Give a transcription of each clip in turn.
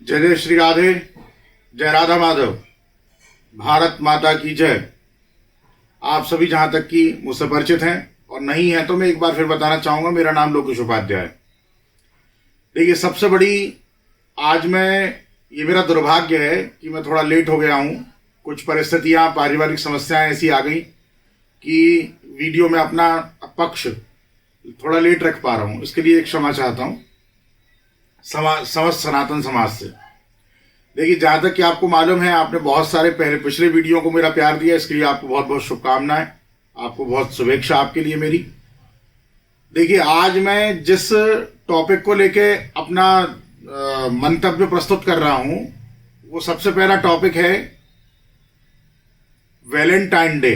जय जय श्री राधे, जय राधा माधव, भारत माता की जय। आप सभी जहां तक कि मुझसे परिचित हैं और नहीं हैं तो मैं एक बार फिर बताना चाहूंगा, मेरा नाम लोकेश उपाध्याय है। देखिए, सबसे बड़ी आज ये मेरा दुर्भाग्य है कि मैं थोड़ा लेट हो गया हूं। कुछ परिस्थितियां, पारिवारिक समस्याएं ऐसी आ गई कि वीडियो में अपना पक्ष थोड़ा लेट रख पा रहा हूं। इसके लिए एक क्षमा चाहता हूं समस्त सनातन समाज से। देखिए, जहां तक कि आपको मालूम है, आपने बहुत सारे पिछले वीडियो को मेरा प्यार दिया, इसके लिए आपको बहुत बहुत शुभकामनाएं, आपको बहुत शुभेच्छा आपके लिए मेरी। देखिए, आज मैं जिस टॉपिक को लेके अपना मंतव्य प्रस्तुत कर रहा हूं, वो सबसे पहला टॉपिक है वैलेंटाइन डे।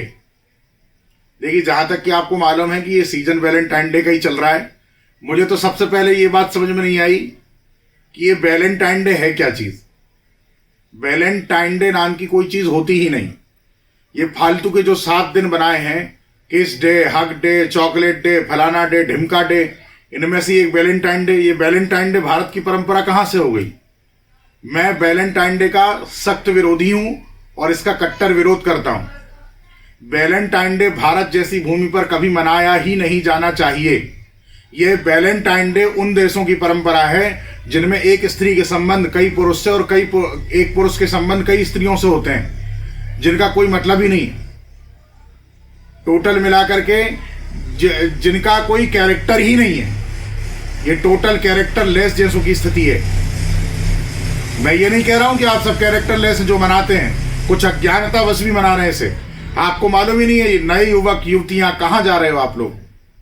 देखिए, जहां तक कि आपको मालूम है कि ये सीजन वैलेंटाइन डे का ही चल रहा है। मुझे तो सबसे पहले ये बात समझ में नहीं आई कि ये वैलेंटाइन डे है क्या चीज। वैलेंटाइन डे नाम की कोई चीज होती ही नहीं। ये फालतू के जो 7 दिन बनाए हैं, किस day, hug day, chocolate day, फलाना डे, ढिमका डे, इनमें से एक वैलेंटाइन डे। ये वैलेंटाइन डे भारत की परंपरा कहां से हो गई? मैं वैलेंटाइन डे का सख्त विरोधी हूं और इसका कट्टर विरोध करता हूं। वैलेंटाइन डे भारत जैसी भूमि पर कभी मनाया ही नहीं जाना चाहिए। ये वैलेंटाइन डे उन देशों की परंपरा है जिनमें एक स्त्री के संबंध कई पुरुष से और एक पुरुष के संबंध कई स्त्रियों से होते हैं, जिनका कोई मतलब ही नहीं, टोटल मिलाकर के जिनका कोई कैरेक्टर ही नहीं है। ये टोटल कैरेक्टर लेस देशों की स्थिति है। मैं ये नहीं कह रहा हूं कि आप सब कैरेक्टर लेस जो मनाते हैं, कुछ अज्ञानतावश भी मना रहे हैं इसे। आपको मालूम ही नहीं है ये नए युवक युवतियां कहां जा रहे हो आप लोग,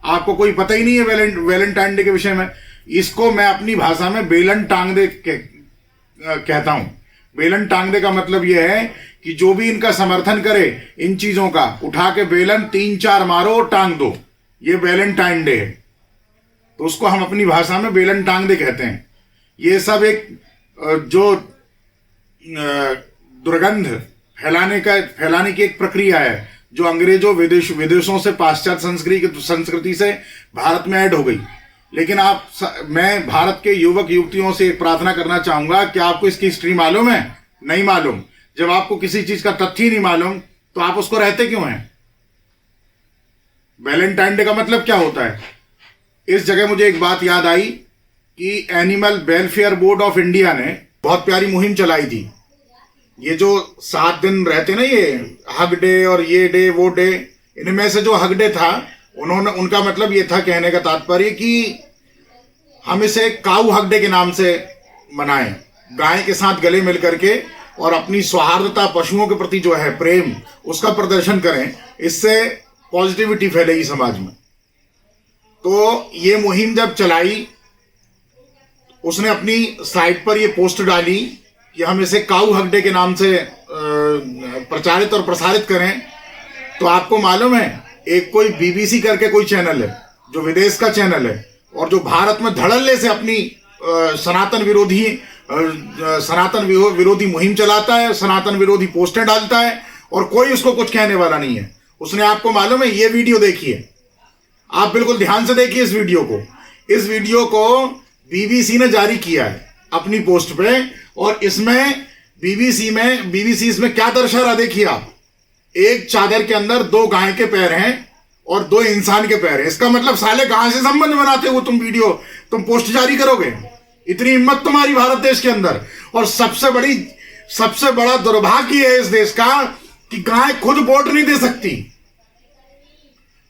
आपको कोई पता ही नहीं है वैलेंटाइन डे के विषय में। इसको मैं अपनी भाषा में बेलन टांग दे कहता हूं। बेलन टांग दे का मतलब यह है कि जो भी इनका समर्थन करे इन चीजों का, उठा के बेलन 3-4 मारो और टांग दो। ये वैलेंटाइन डे है, तो उसको हम अपनी भाषा में बेलन टांग दे कहते हैं। ये सब एक जो दुर्गंध फैलाने की एक प्रक्रिया है जो अंग्रेजों विदेशों से पाश्चात्य संस्कृति से भारत में ऐड हो गई। लेकिन मैं भारत के युवक युवतियों से एक प्रार्थना करना चाहूंगा कि आपको इसकी हिस्ट्री मालूम है? नहीं मालूम। जब आपको किसी चीज का तथ्य ही नहीं मालूम तो आप उसको रहते क्यों हैं? वैलेंटाइन डे का मतलब क्या होता है? इस जगह मुझे एक बात याद आई कि animal welfare board of India ने बहुत प्यारी मुहिम चलाई थी। ये जो 7 दिन रहते ना, ये हग डे और ये डे वो डे, इनमें से जो हग डे था, उनका मतलब ये था, कहने का तात्पर्य कि हम इसे काऊ हग डे के नाम से मनाएं, गाय के साथ गले मिल करके और अपनी सौहार्दता, पशुओं के प्रति जो है प्रेम, उसका प्रदर्शन करें। इससे पॉजिटिविटी फैलेगी समाज में। तो ये मुहिम जब चलाई, उसने अपनी साइट पर ये पोस्ट डाली कि हम इसे काऊ हग डे के नाम से प्रचारित और प्रसारित करें। तो आपको मालूम है, एक कोई बीबीसी करके कोई चैनल है जो विदेश का चैनल है और जो भारत में धड़ल्ले से अपनी सनातन विरोधी मुहिम चलाता है, सनातन विरोधी पोस्टर डालता है और कोई उसको कुछ कहने वाला नहीं है। उसने, आपको मालूम है, ये वीडियो देखिए, आप बिल्कुल ध्यान से देखिए इस वीडियो को। इस वीडियो को बीबीसी ने जारी किया है अपनी पोस्ट पे, और इसमें बीबीसी इसमें क्या दर्शा रहा देखिए आप। एक चादर के अंदर 2 गाय के पैर हैं और 2 इंसान के पैर हैं। इसका मतलब साले कहां से संबंध बनाते हो तुम पोस्ट जारी करोगे? इतनी हिम्मत तुम्हारी भारत देश के अंदर। और सबसे बड़ा दुर्भाग्य है इस देश का कि गाय खुद वोट नहीं दे सकती।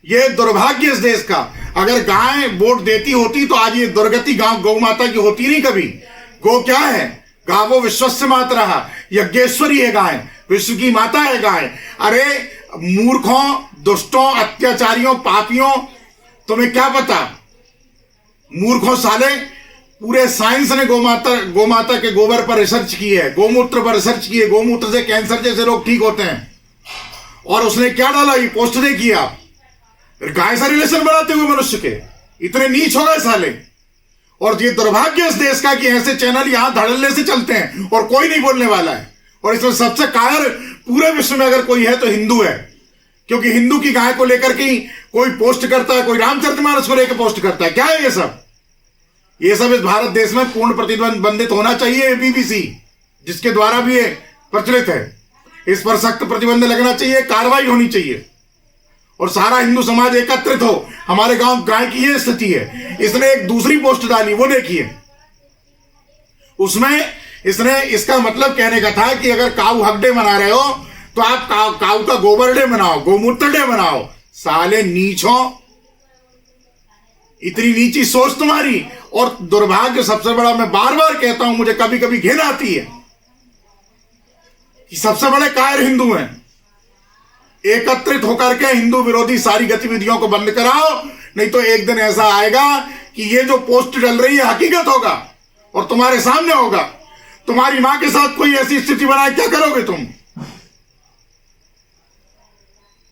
यह दुर्भाग्य इस देश का। अगर गाय वोट देती होती तो आज ये दुर्गति गौ माता की होती नहीं कभी। गौ क्या है? गावो विश्वस्य मातरः, यज्ञेश्वरी है गाय, विश्व की माता है गाय। अरे मूर्खों, दुष्टों, अत्याचारियों, पापियों, तुम्हें क्या पता? मूर्खों साले, पूरे साइंस ने गौ माता के गोबर पर रिसर्च की है, गोमूत्र पर रिसर्च की है। गोमूत्र से कैंसर जैसे रोग ठीक होते हैं। और उसने क्या डाला? ये पोस्ट देखिए आप, गाय से रिलेशन बनाते हुए मनुष्य के। इतने नीच हो गए साले। और ये दुर्भाग्य इस देश का कि ऐसे चैनल यहां धड़ल्ले से चलते हैं और कोई नहीं बोलने वाला है। और इसमें सबसे कायर पूरे विश्व में अगर कोई है तो हिंदू है, क्योंकि हिंदू की गाय को लेकर के कोई पोस्ट करता है, कोई रामचरितमानस को लेकर पोस्ट करता है। क्या है ये सब? ये सब इस भारत देश में पूर्ण प्रतिबंधित होना चाहिए। बीबीसी जिसके द्वारा भी ये प्रचलित है, इस पर सख्त प्रतिबंध लगना चाहिए, कार्रवाई होनी चाहिए और सारा हिंदू समाज एकत्रित हो। हमारे गांव की ये स्थिति है। इसने एक दूसरी पोस्ट डाली, वो देखिए। उसमें इसने इसका मतलब कहने का था कि अगर काऊ हक डे मना रहे हो तो आप काऊ का गोबर डे मनाओ, गोमूत्र डे मनाओ। साले नीचों, इतनी नीची सोच तुम्हारी। और दुर्भाग्य सबसे बड़ा, मैं बार बार कहता हूं, मुझे कभी कभी घिन आती है कि सबसे बड़े कायर हिंदू हैं। एकत्रित होकर के हिंदू विरोधी सारी गतिविधियों को बंद कराओ, नहीं तो एक दिन ऐसा आएगा कि ये जो पोस्ट चल रही है हकीकत होगा और तुम्हारे सामने होगा। तुम्हारी मां के साथ कोई ऐसी स्थिति बनाए, क्या करोगे तुम?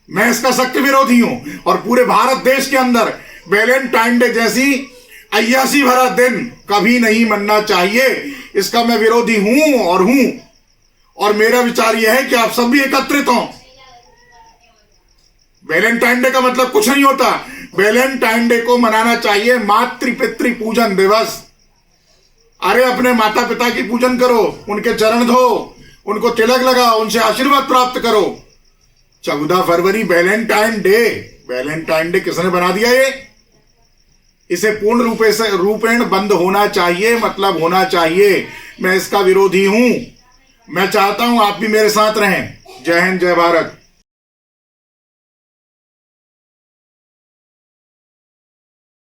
मैं इसका सख्त विरोधी हूं और पूरे भारत देश के अंदर वैलेंटाइन डे जैसी अय्यासी भरा दिन कभी नहीं मनना चाहिए। इसका मैं विरोधी हूं और मेरा विचार यह है कि आप सब भी एकत्रित हों। वैलेंटाइन डे का मतलब कुछ नहीं होता। वैलेंटाइन डे को मनाना चाहिए मातृ पितृ पूजन दिवस। अरे अपने माता पिता की पूजन करो, उनके चरण धो, उनको तिलक लगाओ, उनसे आशीर्वाद प्राप्त करो। 14 फरवरी वैलेंटाइन डे, वैलेंटाइन डे किसने बना दिया? ये इसे पूर्ण रूपेण बंद होना चाहिए, मतलब होना चाहिए। मैं इसका विरोधी हूं। मैं चाहता हूं आप भी मेरे साथ रहें। जय हिंद, जय भारत।